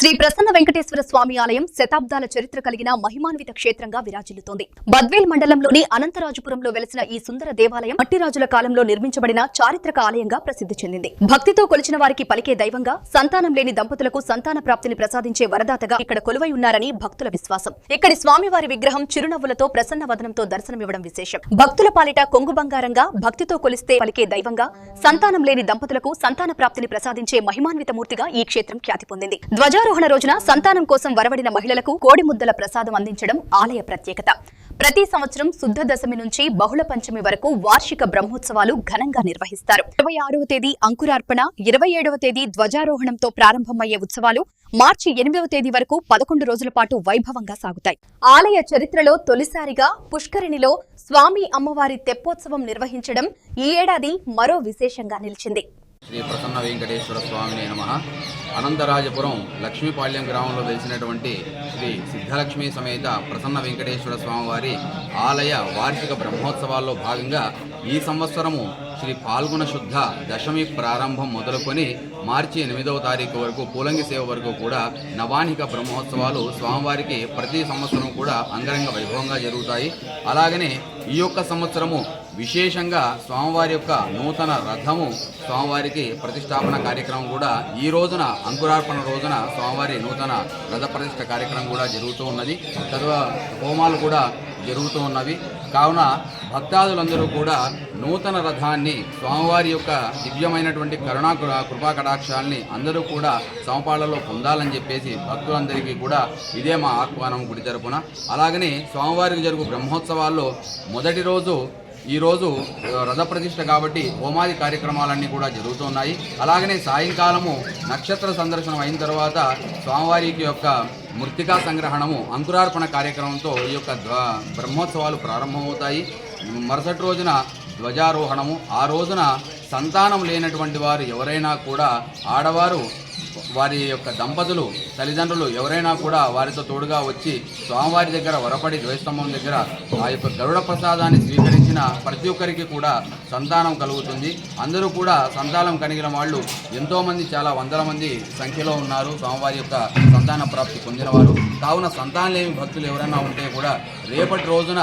శ్రీ ప్రసన్న వెంకటేశ్వర స్వామి ఆలయం శతాబ్దాల చరిత్ర కలిగిన మహిమాన్విత క్షేత్రంగా విరాజిల్లుతోంది. బద్వేల్ మండలంలోని అనంతరాజపురంలో వెలసిన ఈ సుందర దేవాలయం మట్టిరాజుల కాలంలో నిర్మించబడిన చారిత్రక ఆలయంగా ప్రసిద్ధి చెందింది. భక్తితో కొలిచిన వారికి పలికే దైవంగా, సంతానం లేని దంపతులకు సంతాన ప్రాప్తిని ప్రసాదించే వరదాతగా ఇక్కడ కొలువై ఉన్నారని భక్తుల విశ్వాసం. ఇక్కడి స్వామివారి విగ్రహం చిరునవ్వులతో ప్రసన్న వదనంతో దర్శనమివ్వడం విశేషం. భక్తుల పాలిట కొంగు బంగారంగా, భక్తితో కొలిస్తే పలికే దైవంగా, సంతానం లేని దంపతులకు సంతాన ప్రాప్తిని ప్రసాదించే మహిమాన్విత మూర్తిగా ఈ క్షేత్రం ఖ్యాతి పొందింది. ధ్వజారోహణ రోజున సంతానం కోసం వరవడిన మహిళలకు కోడి ముద్దల ప్రసాదం అందించడం ఆలయ ప్రత్యేకత. ప్రతి సంవత్సరం శుద్ధ దశమి నుంచి బహుళ పంచమి వరకు వార్షిక బ్రహ్మోత్సవాలు ఘనంగా నిర్వహిస్తారు. 26వ తేదీ అంకురార్పణ, 27వ తేదీ ధ్వజారోహణంతో ప్రారంభమయ్యే ఉత్సవాలు మార్చి 8వ తేదీ వరకు 11 రోజుల పాటు వైభవంగా సాగుతాయి. ఆలయ చరిత్రలో తొలిసారిగా పుష్కరిణిలో స్వామి అమ్మవారి తెప్పోత్సవం నిర్వహించడం ఈ ఏడాది మరో విశేషంగా నిలిచింది. శ్రీ ప్రసన్న వెంకటేశ్వర స్వామినే నమః. అనంతరాజపురం లక్ష్మీపాళ్యం గ్రామంలో వెలిసినటువంటి శ్రీ సిద్ధలక్ష్మి సమేత ప్రసన్న వెంకటేశ్వర స్వామివారి ఆలయ వార్షిక బ్రహ్మోత్సవాల్లో భాగంగా ఈ సంవత్సరము శ్రీ పాల్గొన శుద్ధ దశమి ప్రారంభం మొదలుకొని మార్చి 8వ తారీఖు వరకు పూలంగి సేవ వరకు కూడా నవానిక బ్రహ్మోత్సవాలు స్వామివారికి ప్రతి సంవత్సరం కూడా అంగరంగ వైభవంగా జరుగుతాయి. అలాగనే ఈ యొక్క సంవత్సరము విశేషంగా స్వామివారి యొక్క నూతన రథము స్వామివారికి ప్రతిష్టాపన కార్యక్రమం కూడా ఈ రోజున అంకురార్పణ రోజున స్వామివారి నూతన రథ ప్రతిష్ఠ కార్యక్రమం కూడా జరుగుతూ ఉన్నది. హోమాలు కూడా జరుగుతూ ఉన్నవి. కావున భక్తాదులందరూ కూడా నూతన రథాన్ని స్వామివారి యొక్క దివ్యమైనటువంటి కృపా కటాక్షాలని అందరూ కూడా సమపాళ్లలో పొందాలని చెప్పేసి భక్తులందరికీ కూడా ఇదే మా ఆహ్వానం గుడి తరపున. అలాగనే స్వామివారికి జరుగు బ్రహ్మోత్సవాల్లో మొదటి రోజు ఈరోజు రథ ప్రతిష్ఠ కాబట్టి హోమాది కార్యక్రమాలన్నీ కూడా జరుగుతున్నాయి. అలాగనే సాయంకాలము నక్షత్ర సందర్శనం అయిన తర్వాత స్వామివారికి యొక్క మృత్తికా సంగ్రహణము అంకురార్పణ కార్యక్రమంతో ఈ యొక్క బ్రహ్మోత్సవాలు ప్రారంభమవుతాయి. మరుసటి రోజున ధ్వజారోహణము. ఆ రోజున సంతానం లేనటువంటి వారు ఎవరైనా కూడా ఆడవారు వారి యొక్క దంపతులు తల్లిదండ్రులు ఎవరైనా కూడా వారితో తోడుగా వచ్చి స్వామివారి దగ్గర వరపడి ధ్వజస్తంభం దగ్గర ఆ యొక్క గరుడ ప్రసాదాన్ని స్వీకరించిన ప్రతి ఒక్కరికి కూడా సంతానం కలుగుతుంది. అందరూ కూడా సంతానం కలిగిన వాళ్ళు ఎంతోమంది, చాలా వందల మంది సంఖ్యలో ఉన్నారు స్వామివారి యొక్క సంతాన ప్రాప్తి పొందినవారు. కావున సంతానం లేని భక్తులు ఎవరైనా ఉంటే కూడా రేపటి రోజున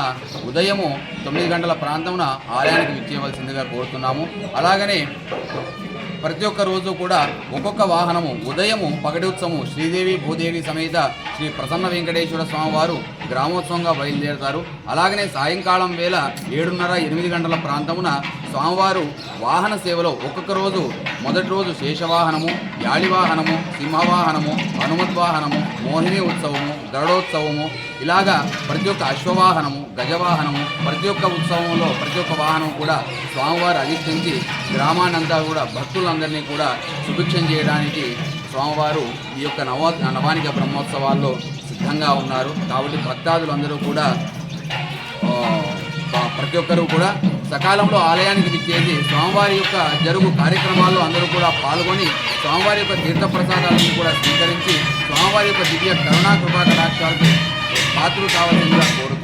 ఉదయము 9 గంటల ప్రాంతమున ఆలయానికి విచ్చేయవలసిందిగా కోరుతున్నాము. అలాగనే ప్రతి ఒక్క రోజు కూడా ఒక్కొక్క వాహనము ఉదయము పగటి ఉత్సవము శ్రీదేవి భూదేవి సమేత శ్రీ ప్రసన్న వెంకటేశ్వర స్వామి వారు గ్రామోత్సవంగా బయలుదేరుతారు. అలాగనే సాయంకాలం వేళ 7:30-8 గంటల ప్రాంతమున స్వామివారు వాహన సేవలో ఒక్కొక్క రోజు మొదటి రోజు శేషవాహనము, యాళివాహనము, సింహవాహనము, హనుమద్వాహనము, మోహిని ఉత్సవము, గరుడోత్సవము, ఇలాగా ప్రతి ఒక్క అశ్వవాహనము, గజవాహనము, ప్రతి ఒక్క ఉత్సవంలో ప్రతి ఒక్క వాహనం కూడా స్వామివారు అధిష్ఠించి గ్రామాన్నంతా కూడా భక్తులందరినీ కూడా సుభిక్షం చేయడానికి స్వామివారు ఈ యొక్క నవానిక బ్రహ్మోత్సవాల్లో సిద్ధంగా ఉన్నారు. కాబట్టి భక్తాదులందరూ కూడా ప్రతి ఒక్కరూ కూడా సకాలంలో ఆలయానికి విచ్చేసి స్వామివారి యొక్క జరుగు కార్యక్రమాల్లో అందరూ కూడా పాల్గొని స్వామివారి యొక్క తీర్థప్రసాదాలను కూడా స్వీకరించి స్వామివారి యొక్క దివ్య కరుణా కృపా కటాక్షాలకు పాత్రలు కావాల్సిందిగా కోరు